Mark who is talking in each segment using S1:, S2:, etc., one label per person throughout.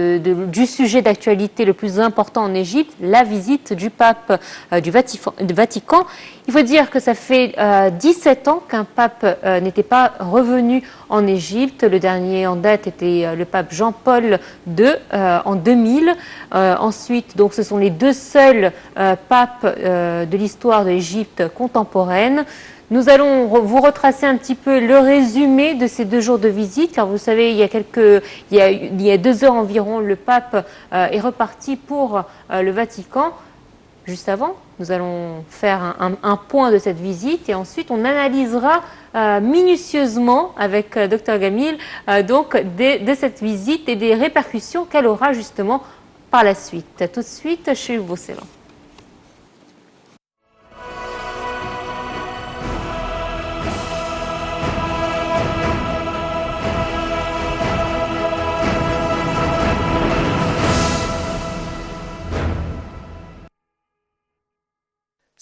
S1: du sujet d'actualité le plus important en Égypte, la visite du pape du Vatican. Il faut dire que ça fait 17 ans qu'un pape n'était pas revenu en Égypte. Le dernier en date était le pape Jean-Paul II en 2000. Ensuite, donc, ce sont les deux seuls papes de l'histoire de l'Égypte contemporaine. Nous allons vous retracer un petit peu le résumé de ces 2 jours de visite, car vous savez, il y a 2 heures environ, le pape est reparti pour le Vatican. Juste avant, nous allons faire un point de cette visite et ensuite on analysera minutieusement avec Dr Gamil donc de cette visite et des répercussions qu'elle aura justement par la suite. Tout de suite chez Vaucélan.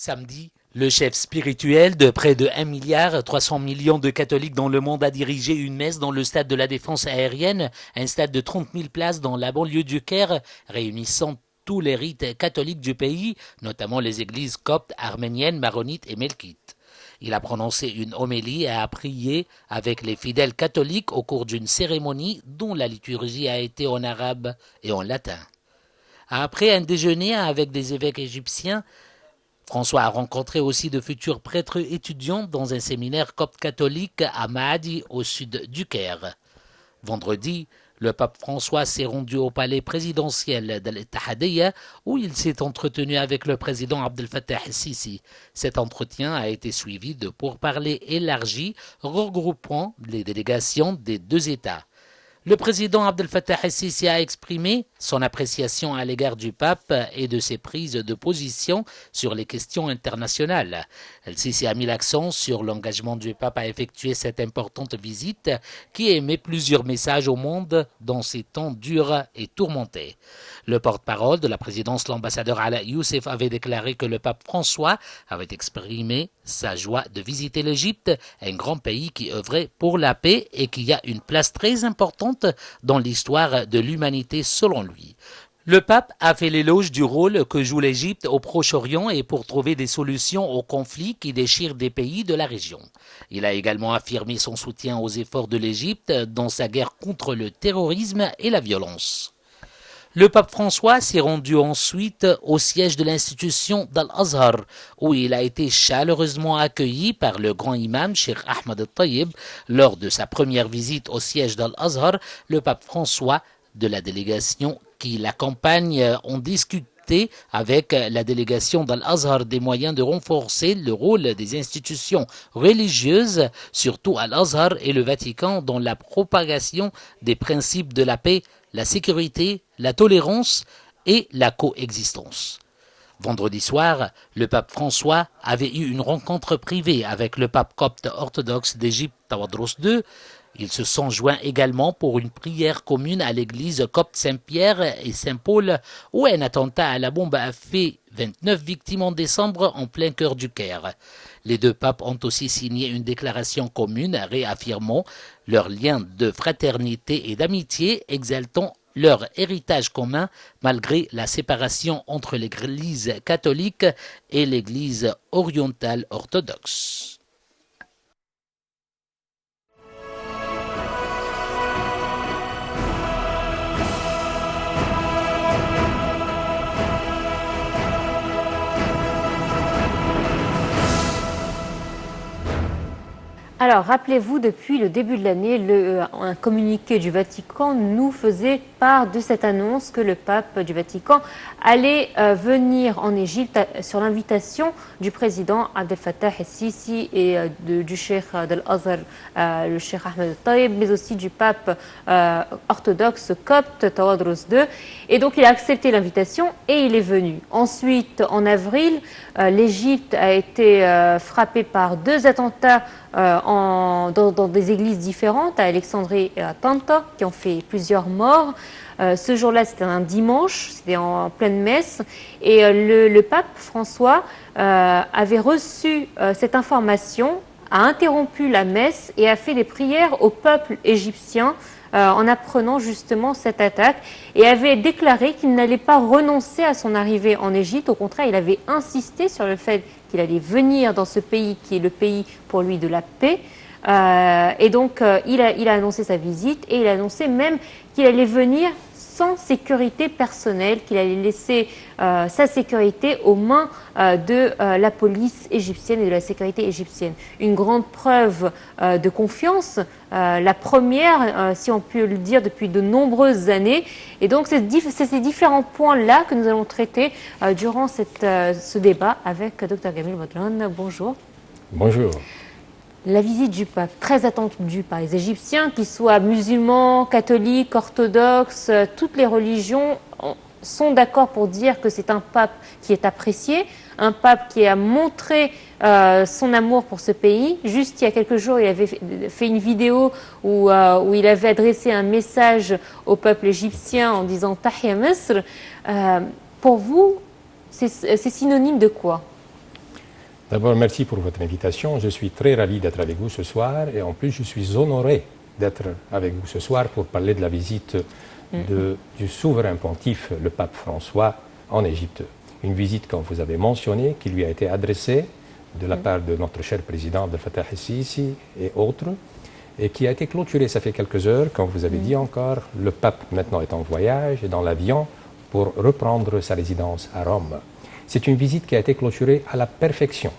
S2: Samedi, le chef spirituel de près de 1,3 milliard de catholiques dans le monde a dirigé une messe dans le stade de la Défense aérienne, un stade de 30 000 places dans la banlieue du Caire, réunissant tous les rites catholiques du pays, notamment les églises coptes, arméniennes, maronites et melkites. Il a prononcé une homélie et a prié avec les fidèles catholiques au cours d'une cérémonie dont la liturgie a été en arabe et en latin. Après un déjeuner avec des évêques égyptiens, François a rencontré aussi de futurs prêtres étudiants dans un séminaire copte catholique à Mahdi, au sud du Caire. Vendredi, le pape François s'est rendu au palais présidentiel d'Al-Ittihadiyya où il s'est entretenu avec le président Abdel Fattah el-Sisi. Cet entretien a été suivi de pourparlers élargis regroupant les délégations des 2 États. Le président Abdel Fattah el-Sisi a exprimé son appréciation à l'égard du pape et de ses prises de position sur les questions internationales. El-Sisi a mis l'accent sur l'engagement du pape à effectuer cette importante visite qui émet plusieurs messages au monde dans ces temps durs et tourmentés. Le porte-parole de la présidence, l'ambassadeur Ala Youssef, avait déclaré que le pape François avait exprimé sa joie de visiter l'Égypte, un grand pays qui œuvrait pour la paix et qui a une place très importante dans l'histoire de l'humanité selon lui. Le pape a fait l'éloge du rôle que joue l'Égypte au Proche-Orient et pour trouver des solutions aux conflits qui déchirent des pays de la région. Il a également affirmé son soutien aux efforts de l'Égypte dans sa guerre contre le terrorisme et la violence. Le pape François s'est rendu ensuite au siège de l'institution d'Al-Azhar, où il a été chaleureusement accueilli par le grand imam Cheikh Ahmed al-Tayyib. Lors de sa première visite au siège d'Al-Azhar, le pape François de la délégation qui l'accompagne ont discuté avec la délégation d'Al-Azhar des moyens de renforcer le rôle des institutions religieuses, surtout Al-Azhar et le Vatican, dans la propagation des principes de la paix, la sécurité, la tolérance et la coexistence. Vendredi soir, le pape François avait eu une rencontre privée avec le pape copte orthodoxe d'Égypte, Tawadros II. Ils se sont joints également pour une prière commune à l'église copte Saint-Pierre et Saint-Paul, où un attentat à la bombe a fait 29 victimes en décembre en plein cœur du Caire. Les 2 papes ont aussi signé une déclaration commune réaffirmant leur lien de fraternité et d'amitié, exaltant leur héritage commun malgré la séparation entre l'Église catholique et l'Église orientale orthodoxe.
S1: Alors, rappelez-vous, depuis le début de l'année, un communiqué du Vatican nous faisait part de cette annonce que le pape du Vatican allait venir en Égypte sur l'invitation du président Abdel Fattah el-Sisi et du cheikh d'Al-Azhar, le cheikh Ahmed al-Tayyib, mais aussi du pape orthodoxe copte Tawadros II. Et donc, il a accepté l'invitation et il est venu. Ensuite, en avril, l'Égypte a été frappée par 2 attentats dans des églises différentes, à Alexandrie et à Tanta, qui ont fait plusieurs morts. Ce jour-là, c'était un dimanche, c'était en pleine messe, et le pape François avait reçu cette information, a interrompu la messe et a fait des prières au peuple égyptien en apprenant justement cette attaque et avait déclaré qu'il n'allait pas renoncer à son arrivée en Égypte. Au contraire, il avait insisté sur le fait qu'il allait venir dans ce pays qui est le pays pour lui de la paix. Et donc, il a annoncé sa visite et il a annoncé même qu'il allait venir sans sécurité personnelle, qu'il allait laisser sa sécurité aux mains de la police égyptienne et de la sécurité égyptienne. Une grande preuve de confiance, la première, si on peut le dire, depuis de nombreuses années. Et donc, c'est ces différents points-là que nous allons traiter durant ce débat avec Dr Gamil Bodran. Bonjour.
S3: Bonjour.
S1: La visite du pape, très attendue par les Égyptiens, qu'ils soient musulmans, catholiques, orthodoxes, toutes les religions sont d'accord pour dire que c'est un pape qui est apprécié, un pape qui a montré son amour pour ce pays. Juste il y a quelques jours, il avait fait une vidéo où il avait adressé un message au peuple égyptien en disant « Tahia Misr ». Pour vous, c'est synonyme de quoi ?
S3: D'abord, merci pour votre invitation. Je suis très ravi d'être avec vous ce soir et en plus, je suis honoré d'être avec vous ce soir pour parler de la visite du souverain pontife, le pape François, en Égypte. Une visite, comme vous avez mentionné, qui lui a été adressée de la part de notre cher président Abdel Fattah el-Sisi et autres, et qui a été clôturée, ça fait quelques heures, comme vous avez dit encore. Le pape maintenant est en voyage et dans l'avion pour reprendre sa résidence à Rome. C'est une visite qui a été clôturée à la perfection,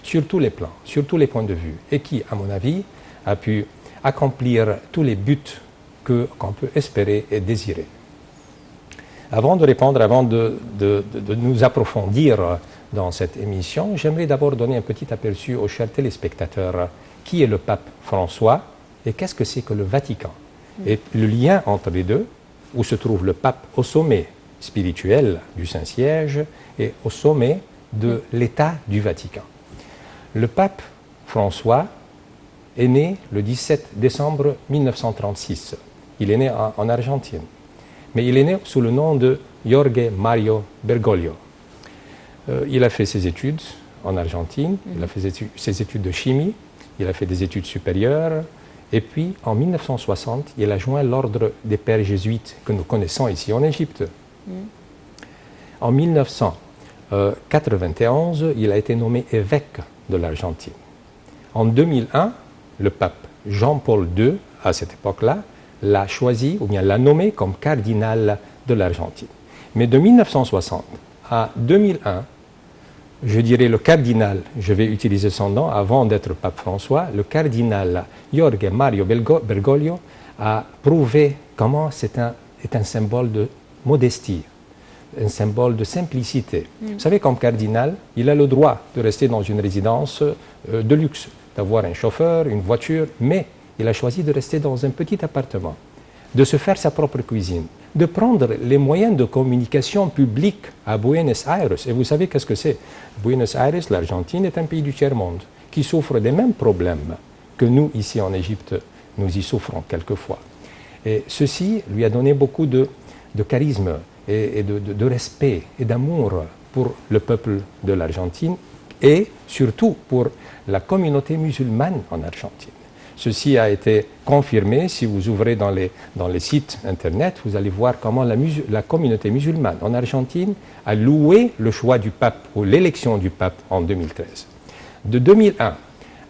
S3: sur tous les plans, sur tous les points de vue, et qui, à mon avis, a pu accomplir tous les buts qu'on peut espérer et désirer. Avant de répondre, avant de nous approfondir dans cette émission, j'aimerais d'abord donner un petit aperçu aux chers téléspectateurs qui est le pape François et qu'est-ce que c'est que le Vatican. Et le lien entre les deux, où se trouve le pape au sommet spirituel du Saint-Siège et au sommet de l'État du Vatican. Le pape François est né le 17 décembre 1936. Il est né en Argentine. Mais il est né sous le nom de Jorge Mario Bergoglio. Il a fait ses études en Argentine, il a fait ses études de chimie, il a fait des études supérieures, et puis en 1960, il a joint l'ordre des pères jésuites que nous connaissons ici en Égypte. En 1991, il a été nommé évêque de l'Argentine. En 2001, le pape Jean-Paul II, à cette époque-là, l'a choisi, ou bien l'a nommé comme cardinal de l'Argentine. Mais de 1960 à 2001, je dirais le cardinal, je vais utiliser son nom avant d'être pape François, le cardinal Jorge Mario Bergoglio a prouvé comment c'est un symbole de modestie, un symbole de simplicité. Vous savez, comme cardinal, il a le droit de rester dans une résidence de luxe, d'avoir un chauffeur, une voiture, mais il a choisi de rester dans un petit appartement, de se faire sa propre cuisine, de prendre les moyens de communication publique à Buenos Aires. Et vous savez qu'est-ce que c'est? Buenos Aires, l'Argentine, est un pays du tiers-monde qui souffre des mêmes problèmes que nous, ici en Égypte, nous y souffrons quelquefois. Et ceci lui a donné beaucoup de charisme et de respect et d'amour pour le peuple de l'Argentine et surtout pour la communauté musulmane en Argentine. Ceci a été confirmé. Si vous ouvrez dans les sites internet, vous allez voir comment la communauté musulmane en Argentine a loué le choix du pape ou l'élection du pape en 2013. De 2001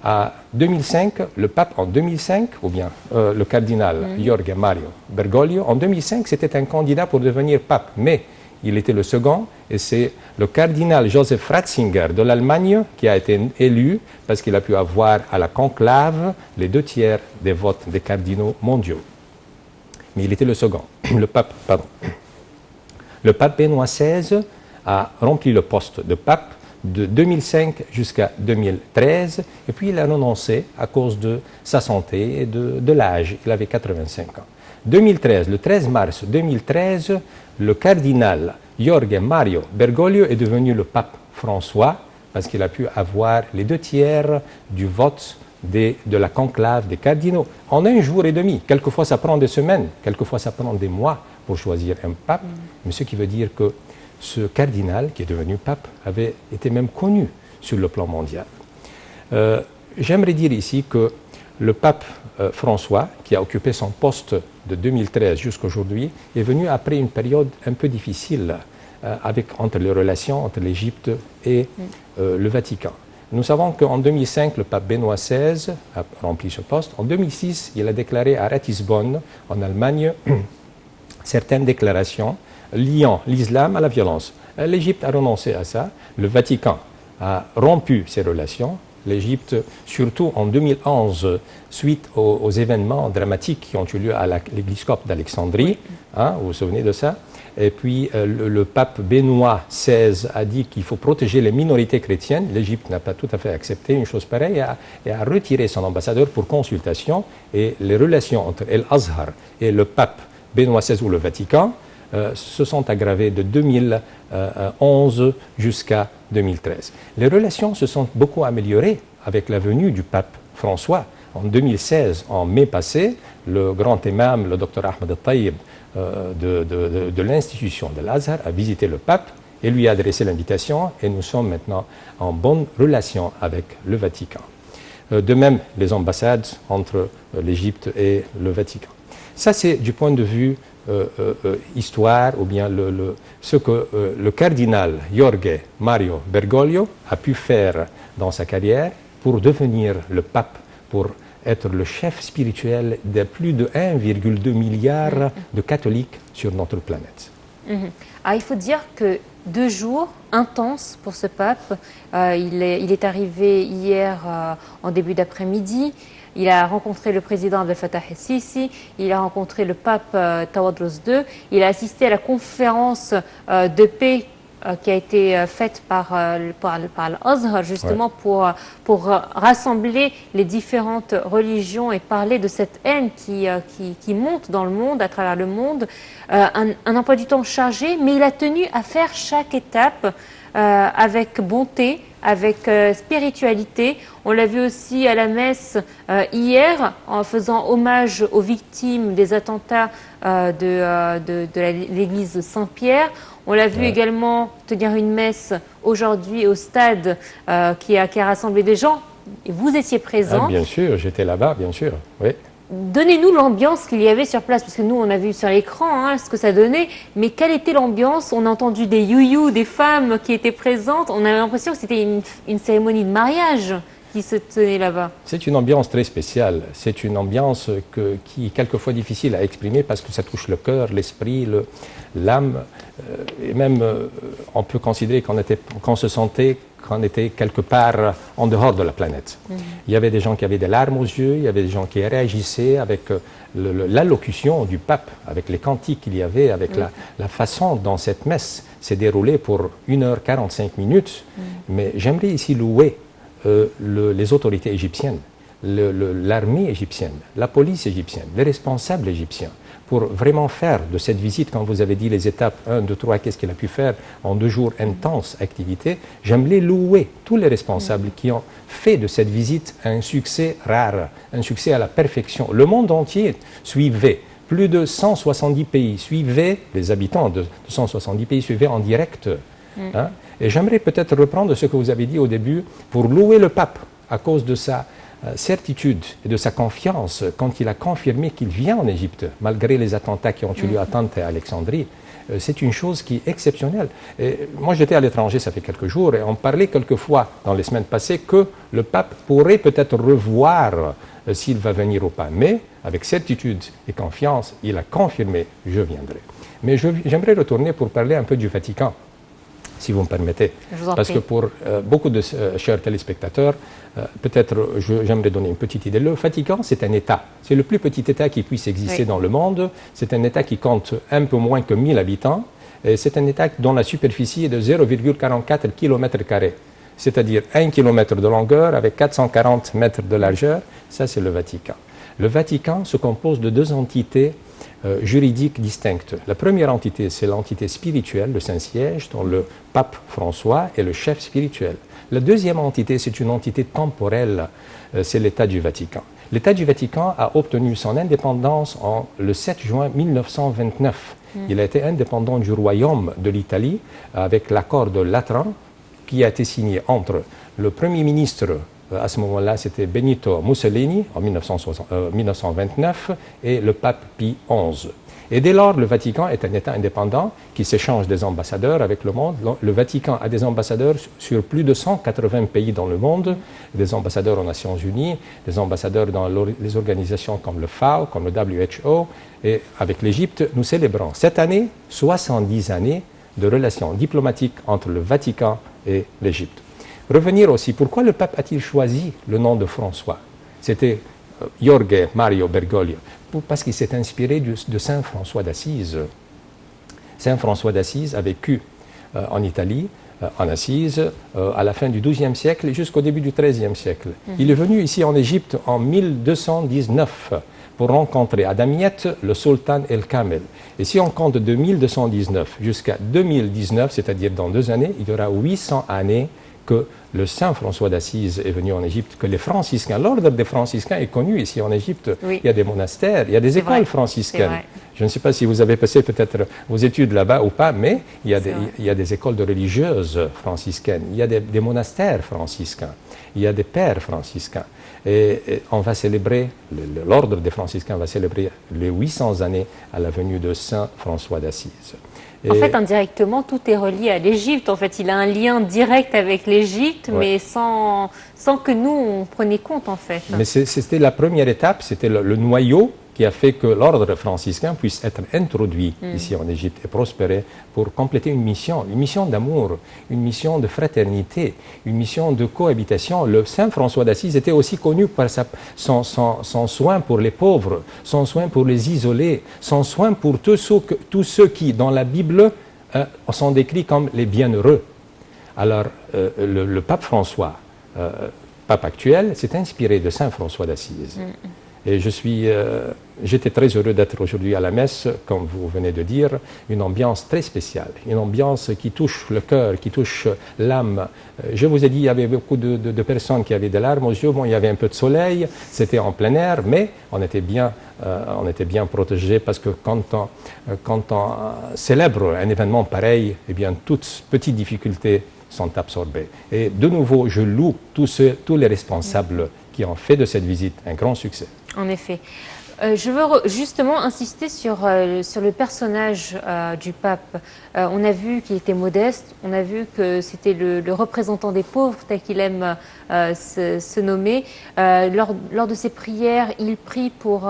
S3: à 2005, le pape en 2005, ou bien le cardinal Jorge Mario Bergoglio, en 2005, c'était un candidat pour devenir pape, mais il était le second, et c'est le cardinal Joseph Ratzinger de l'Allemagne qui a été élu parce qu'il a pu avoir à la conclave les 2/3 des votes des cardinaux mondiaux. Mais il était le second. Le pape Benoît XVI a rempli le poste de pape de 2005 jusqu'à 2013, et puis il a renoncé à cause de sa santé et de l'âge. Il avait 85 ans. 2013, le 13 mars 2013, le cardinal Jorge Mario Bergoglio est devenu le pape François parce qu'il a pu avoir les 2/3 du vote de la conclave des cardinaux en 1 jour et demi. Quelquefois ça prend des semaines, quelquefois ça prend des mois pour choisir un pape, mais ce qui veut dire que ce cardinal qui est devenu pape avait été même connu sur le plan mondial. J'aimerais dire ici que le pape François, qui a occupé son poste de 2013 jusqu'à aujourd'hui, est venu après une période un peu difficile entre les relations entre l'Égypte et le Vatican. Nous savons qu'en 2005, le pape Benoît XVI a rempli ce poste. En 2006, il a déclaré à Ratisbonne, en Allemagne, certaines déclarations liant l'islam à la violence. L'Égypte a renoncé à ça. Le Vatican a rompu ses relations. L'Égypte, surtout en 2011, suite aux événements dramatiques qui ont eu lieu à l'église-copte d'Alexandrie, vous vous souvenez de ça? Et puis le pape Benoît XVI a dit qu'il faut protéger les minorités chrétiennes. L'Égypte n'a pas tout à fait accepté une chose pareille et a retiré son ambassadeur pour consultation. Et les relations entre El Azhar et le pape Benoît XVI ou le Vatican se sont aggravées de 2011 jusqu'à 2013. Les relations se sont beaucoup améliorées avec la venue du pape François. En 2016, en mai passé, le grand imam, le docteur Ahmed Al-Taïb de l'institution de l'Azhar a visité le pape et lui a adressé l'invitation et nous sommes maintenant en bonne relation avec le Vatican. De même, les ambassades entre l'Égypte et le Vatican. Ça, c'est du point de vue histoire ou bien ce que le cardinal Jorge Mario Bergoglio a pu faire dans sa carrière pour devenir le pape, pour être le chef spirituel de plus de 1,2 milliard de catholiques sur notre planète.
S1: Il faut dire que 2 jours intenses pour ce pape. Il est arrivé hier en début d'après-midi. Il a rencontré le président Abdel Fattah el-Sisi, il a rencontré le pape Tawadros II, il a assisté à la conférence de paix qui a été faite par l'Azhar justement pour rassembler les différentes religions et parler de cette haine qui monte dans le monde, à travers le monde. Un emploi du temps chargé, mais il a tenu à faire chaque étape avec bonté, avec spiritualité. On l'a vu aussi à la messe hier en faisant hommage aux victimes des attentats de l'église Saint-Pierre. On l'a vu également tenir une messe aujourd'hui au stade qui a rassemblé des gens. Et vous étiez présent.
S3: Bien sûr, j'étais là-bas, bien sûr. Oui.
S1: Donnez-nous l'ambiance qu'il y avait sur place, parce que nous, on a vu sur l'écran ce que ça donnait, mais quelle était l'ambiance? On a entendu des you-you, des femmes qui étaient présentes. On avait l'impression que c'était une cérémonie de mariage qui se tenait là-bas.
S3: C'est une ambiance très spéciale. C'est une ambiance qui est quelquefois difficile à exprimer parce que ça touche le cœur, l'esprit, l'âme. Et même, on peut considérer qu'on se sentait qu'on était quelque part en dehors de la planète. Il y avait des gens qui avaient des larmes aux yeux, il y avait des gens qui réagissaient avec l'allocution du pape, avec les cantiques qu'il y avait, avec la façon dont cette messe s'est déroulée pour 1h45 minutes. Mais j'aimerais ici louer les autorités égyptiennes, l'armée égyptienne, la police égyptienne, les responsables égyptiens, pour vraiment faire de cette visite, quand vous avez dit les étapes 1, 2, 3, qu'est-ce qu'il a pu faire en 2 jours intenses activité, j'aimerais louer tous les responsables qui ont fait de cette visite un succès rare, un succès à la perfection. Le monde entier suivait, plus de 170 pays suivaient, les habitants de 170 pays suivaient en direct. Et j'aimerais peut-être reprendre ce que vous avez dit au début pour louer le pape à cause de sa certitude et de sa confiance quand il a confirmé qu'il vient en Égypte, malgré les attentats qui ont eu lieu à Tante et à Alexandrie. C'est une chose qui est exceptionnelle. Et moi, j'étais à l'étranger, ça fait quelques jours, et on parlait quelquefois dans les semaines passées que le pape pourrait peut-être revoir s'il va venir ou pas. Mais avec certitude et confiance, il a confirmé « je viendrai ». Mais j'aimerais retourner pour parler un peu du Vatican, si vous me permettez. Parce que pour beaucoup de chers téléspectateurs, peut-être j'aimerais donner une petite idée. Le Vatican, c'est un État. C'est le plus petit État qui puisse exister dans le monde. C'est un État qui compte un peu moins que 1000 habitants. Et c'est un État dont la superficie est de 0,44 km². C'est-à-dire 1 km de longueur avec 440 mètres de largeur. Ça, c'est le Vatican. Le Vatican se compose de 2 entités juridiques distinctes. La première entité, c'est l'entité spirituelle, le Saint-Siège, dont le pape François est le chef spirituel. La deuxième entité, c'est une entité temporelle, c'est l'État du Vatican. L'État du Vatican a obtenu son indépendance le 7 juin 1929. Il a été indépendant du royaume de l'Italie avec l'accord de Latran qui a été signé entre le Premier ministre À ce moment-là, c'était Benito Mussolini en 1929 et le pape Pie XI. Et dès lors, le Vatican est un État indépendant qui s'échange des ambassadeurs avec le monde. Le Vatican a des ambassadeurs sur plus de 180 pays dans le monde, des ambassadeurs aux Nations Unies, des ambassadeurs dans les organisations comme le FAO, comme le WHO. Et avec l'Égypte, nous célébrons cette année 70 années de relations diplomatiques entre le Vatican et l'Égypte. Revenir aussi, pourquoi le pape a-t-il choisi le nom de François? C'était Jorge Mario Bergoglio, parce qu'il s'est inspiré de Saint François d'Assise. Saint François d'Assise a vécu en Italie, en Assise, à la fin du XIIe siècle jusqu'au début du XIIIe siècle. Il est venu ici en Égypte en 1219 pour rencontrer à Damiette le sultan El Kamel. Et si on compte de 1219 jusqu'à 2019, c'est-à-dire dans 2 années, il y aura 800 années que le Saint François d'Assise est venu en Égypte, que les franciscains, l'ordre des franciscains est connu ici en Égypte.
S1: Oui.
S3: Il y a des monastères, il y a des écoles franciscaines. Je ne sais pas si vous avez passé peut-être vos études là-bas ou pas, mais il y a des écoles de religieuses franciscaines, il y a des monastères franciscains, il y a des pères franciscains. Et on va célébrer, l'ordre des franciscains va célébrer les 800 années à la venue de Saint François d'Assise.
S1: En fait, indirectement, tout est relié à l'Égypte. En fait, il a un lien direct avec l'Égypte, mais sans que nous, on prenions compte, en fait.
S3: Mais c'était la première étape, c'était le noyau qui a fait que l'ordre franciscain puisse être introduit ici en Égypte et prospérer pour compléter une mission d'amour, une mission de fraternité, une mission de cohabitation. Le Saint François d'Assise était aussi connu par son soin pour les pauvres, son soin pour les isolés, son soin pour tous ceux qui, dans la Bible, sont décrits comme les bienheureux. Alors, le pape François, pape actuel, s'est inspiré de Saint François d'Assise. Et j'étais très heureux d'être aujourd'hui à la messe, comme vous venez de dire, une ambiance très spéciale, une ambiance qui touche le cœur, qui touche l'âme. Je vous ai dit, il y avait beaucoup de personnes qui avaient des larmes aux yeux. Bon, il y avait un peu de soleil, c'était en plein air, mais on était bien protégés parce que quand on célèbre un événement pareil, eh bien, toutes petites difficultés sont absorbées. Et de nouveau, je loue tous les responsables qui ont fait de cette visite un grand succès.
S1: En effet. Je veux justement insister sur le personnage du pape. On a vu qu'il était modeste, on a vu que c'était le représentant des pauvres, tel qu'il aime se nommer. Lors de ses prières, il prie pour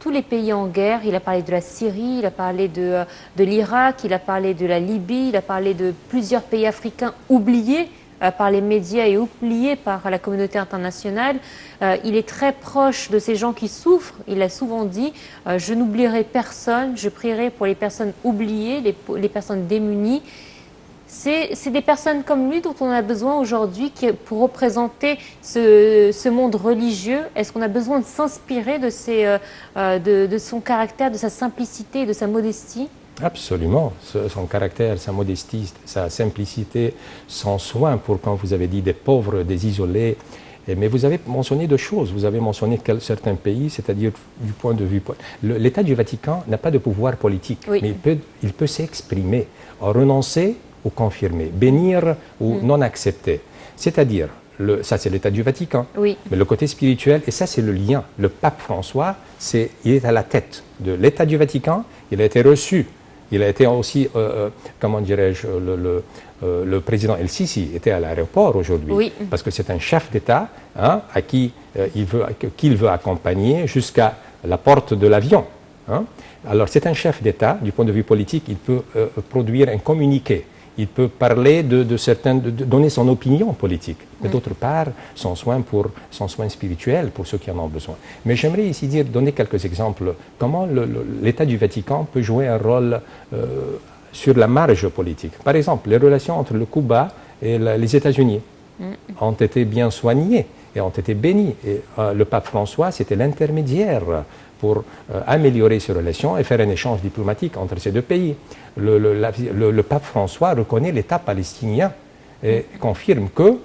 S1: tous les pays en guerre. Il a parlé de la Syrie, il a parlé de l'Irak, il a parlé de la Libye, il a parlé de plusieurs pays africains oubliés par les médias et oublié par la communauté internationale. Il est très proche de ces gens qui souffrent. Il a souvent dit « Je n'oublierai personne, je prierai pour les personnes oubliées, les personnes démunies ». C'est des personnes comme lui dont on a besoin aujourd'hui pour représenter ce monde religieux. Est-ce qu'on a besoin de s'inspirer de son caractère, de sa simplicité, de sa modestie ?
S3: Absolument. Son caractère, sa modestie, sa simplicité, son soin pour, quand vous avez dit, des pauvres, des isolés. Mais vous avez mentionné 2 choses. Vous avez mentionné certains pays, c'est-à-dire du point de vue... L'État du Vatican n'a pas de pouvoir politique, mais il peut s'exprimer, renoncer ou confirmer, bénir ou non accepter. C'est-à-dire, ça c'est l'État du Vatican, mais le côté spirituel, et ça c'est le lien. Le pape François, il est à la tête de l'État du Vatican, il a été reçu. Il a été aussi, comment dirais-je, le président El-Sisi était à l'aéroport aujourd'hui, parce que c'est un chef d'État à qui qu'il veut accompagner jusqu'à la porte de l'avion. Alors c'est un chef d'État, du point de vue politique, il peut produire un communiqué. Il peut parler de donner son opinion politique, mais d'autre part, son soin spirituel pour ceux qui en ont besoin. Mais j'aimerais ici donner quelques exemples. Comment l'État du Vatican peut jouer un rôle sur la marge politique. Par exemple, les relations entre le Cuba et les États-Unis ont été bien soignées et ont été bénies. Et le pape François, c'était l'intermédiaire pour améliorer ces relations et faire un échange diplomatique entre ces 2 pays. Le pape François reconnaît l'État palestinien et confirme que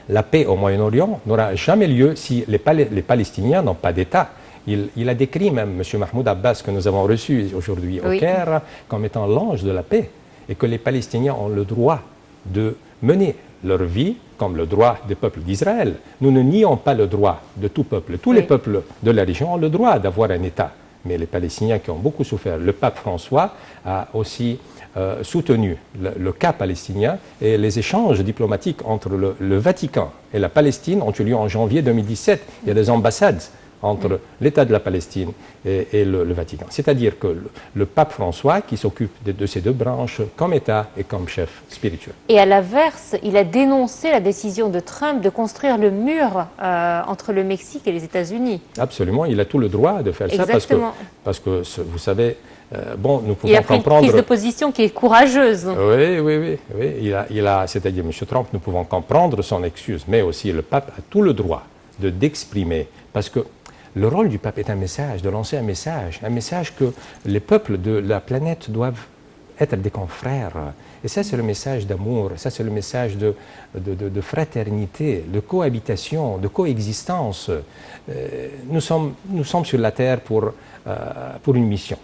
S3: la paix au Moyen-Orient n'aura jamais lieu si les Palestiniens n'ont pas d'État. Il a décrit même M. Mahmoud Abbas, que nous avons reçu aujourd'hui au Caire, comme étant l'ange de la paix, et que les Palestiniens ont le droit de mener leur vie comme le droit des peuples d'Israël. Nous ne nions pas le droit de tout peuple. Tous les peuples de la région ont le droit d'avoir un État. Mais les Palestiniens qui ont beaucoup souffert, le pape François a aussi soutenu le cas palestinien, et les échanges diplomatiques entre le Vatican et la Palestine ont eu lieu en janvier 2017. Il y a des ambassades entre l'État de la Palestine et le Vatican. C'est-à-dire que le pape François qui s'occupe de ces deux branches comme État et comme chef spirituel.
S1: Et à l'inverse, il a dénoncé la décision de Trump de construire le mur entre le Mexique et les États-Unis.
S3: Absolument, il a tout le droit de faire
S1: Exactement.
S3: ça parce que vous savez, bon, nous pouvons
S1: il a pris
S3: comprendre...
S1: une prise de position qui est courageuse.
S3: Oui. C'est-à-dire, M. Trump, nous pouvons comprendre son excuse, mais aussi le pape a tout le droit d'exprimer, parce que le rôle du pape est un message, de lancer un message que les peuples de la planète doivent être des confrères. Et ça, c'est le message d'amour, ça, c'est le message de fraternité, de cohabitation, de coexistence. Nous sommes sur la terre pour une mission.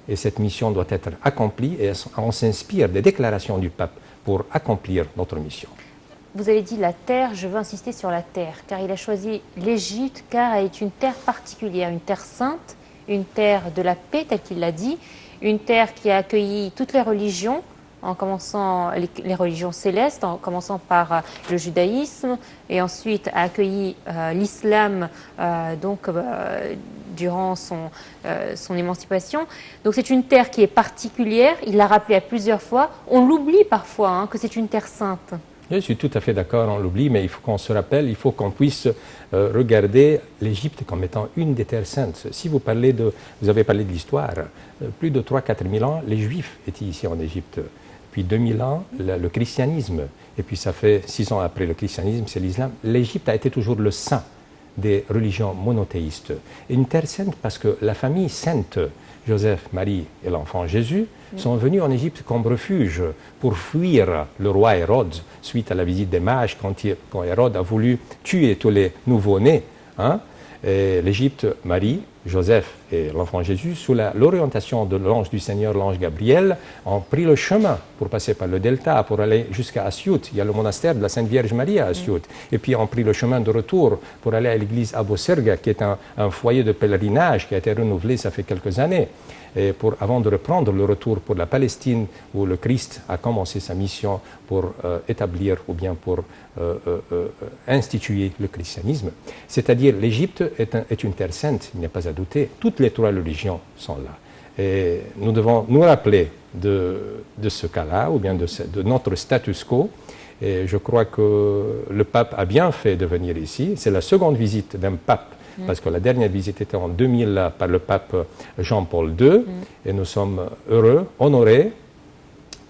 S3: Et cette mission doit être accomplie, et on s'inspire des déclarations du pape pour accomplir notre mission.
S1: Vous avez dit la terre, je veux insister sur la terre, car il a choisi l'Égypte, car elle est une terre particulière, une terre sainte, une terre de la paix, tel qu'il l'a dit, une terre qui a accueilli toutes les religions, en commençant les religions célestes, en commençant par le judaïsme, et ensuite a accueilli l'islam durant son émancipation. Donc c'est une terre qui est particulière, il l'a rappelé à plusieurs fois, on l'oublie parfois que c'est une terre sainte.
S3: Je suis tout à fait d'accord, on l'oublie, mais il faut qu'on se rappelle, il faut qu'on puisse regarder l'Égypte comme étant une des terres saintes. Si vous avez parlé de l'histoire, plus de 3-4 000 ans, les Juifs étaient ici en Égypte. Puis 2000 ans, le christianisme, et puis ça fait 6 ans après le christianisme, c'est l'islam. L'Égypte a été toujours le sein des religions monothéistes. Et une terre sainte parce que la famille sainte, Joseph, Marie et l'enfant Jésus, sont venus en Égypte comme refuge pour fuir le roi Hérode suite à la visite des mages quand Hérode a voulu tuer tous les nouveau-nés. L'Égypte, Marie, Joseph et l'enfant Jésus, sous l'orientation de l'ange du Seigneur, l'ange Gabriel, ont pris le chemin pour passer par le delta, pour aller jusqu'à Asiout. Il y a le monastère de la Sainte Vierge Marie à Asiout. Et puis ont pris le chemin de retour pour aller à l'église Abu Serga, qui est un foyer de pèlerinage qui a été renouvelé ça fait quelques années. Et avant de reprendre le retour pour la Palestine, où le Christ a commencé sa mission pour établir ou bien pour instituer le christianisme. C'est-à-dire l'Égypte est une terre sainte, il n'y a pas à douter. Toutes les 3 religions sont là. Et nous devons nous rappeler de ce cas-là, ou bien de notre status quo. Et je crois que le pape a bien fait de venir ici. C'est la seconde visite d'un pape, parce que la dernière visite était en 2000 par le pape Jean-Paul II. Et nous sommes heureux, honorés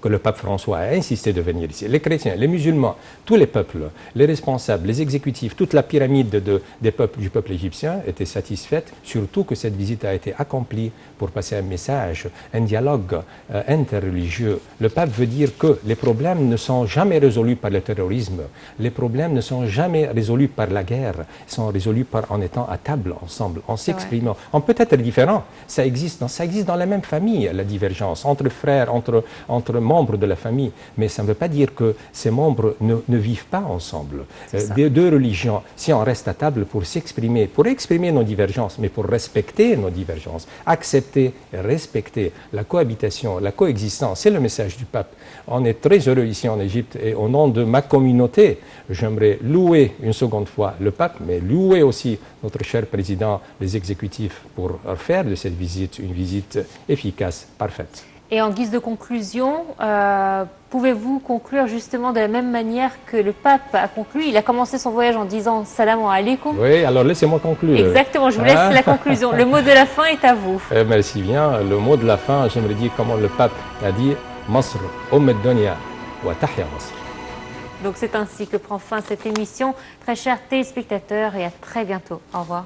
S3: que le pape François a insisté de venir ici. Les chrétiens, les musulmans, tous les peuples, les responsables, les exécutifs, toute la pyramide du peuple égyptien étaient satisfaits, surtout que cette visite a été accomplie pour passer un message, un dialogue interreligieux. Le pape veut dire que les problèmes ne sont jamais résolus par le terrorisme, les problèmes ne sont jamais résolus par la guerre, ils sont résolus en étant à table ensemble, en s'exprimant. On peut être différent, ça existe dans la même famille, la divergence, entre frères, entre membres de la famille, mais ça ne veut pas dire que ces membres ne vivent pas ensemble. Des 2 religions, si on reste à table pour s'exprimer, pour exprimer nos divergences, mais pour respecter nos divergences, accepter et respecter la cohabitation, la coexistence, c'est le message du pape. On est très heureux ici en Égypte et au nom de ma communauté, j'aimerais louer une seconde fois le pape, mais louer aussi notre cher président, les exécutifs, pour faire de cette visite une visite efficace, parfaite.
S1: Et en guise de conclusion, pouvez-vous conclure justement de la même manière que le pape a conclu? Il a commencé son voyage en disant « Salam alaikum ».
S3: Oui, alors laissez-moi conclure.
S1: Exactement, je vous laisse la conclusion. Le mot de la fin est à vous.
S3: Merci bien. Le mot de la fin, j'aimerais dire comment le pape a dit « Masr, Dunya wa tahya Masr ».
S1: Donc c'est ainsi que prend fin cette émission. Très chers téléspectateurs, et à très bientôt. Au revoir.